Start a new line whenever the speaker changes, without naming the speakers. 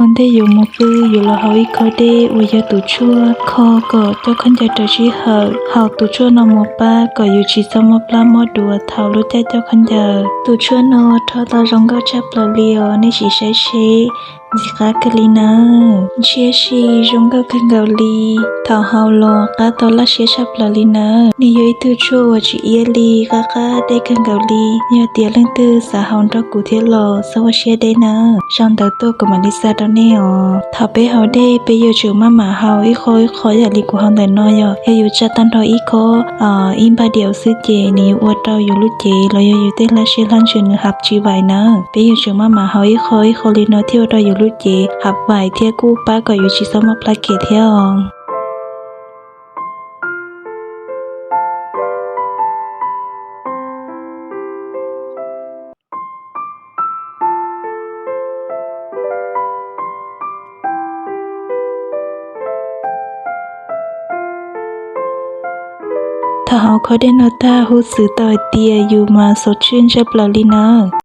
คนได้อยู่มปืออยู่ละเฮาอีเขาได้อวยตุชั่วคอก็เจ้าขันจะตัวชี้เฮาตุชั่วนมป้าก็อยู่ชีสมปลามอดัวเท่ารู้ใจเจ้าขันจะตุชั่วนทอตารงก็ชับละเลียวในชีใช้จิกากลีนาเชียชีรงก็คันเกาลีเท่าเฮาลอกาตอละเชียชับละลีนานี่ยอยตุชั่ววจิเอลีกากาได้คันเกาลียอเตียลังตือสาหอนรักกูเทลอสวเชียได้นะช่างเต่าตัวกับมาลิซาดอนเนอถ้าไปเฮาได้ไปอยู่จูมาหมาเฮาอีคอยอย่าลีกูเฮาแต่น้อยอยู่จัดตันทออีโคอินบาเดียวซื้อเจนี่อวดเราอยู่ลุเจเราอยู่เต้ละเชลันชนหับจีไว้นะไปอยู่จูมาหมาเฮาอีคอยลีนอเที่ยวเราอยู่ลุเจหับไว้เที่ยกู้ป้าก็อยู่ชิซอมาพลาเกเที่ยวถ้าเฮาเขาได้นอตาฮู้สื่อต่อเตียอยู่มาสดชื่นจับลาลีนา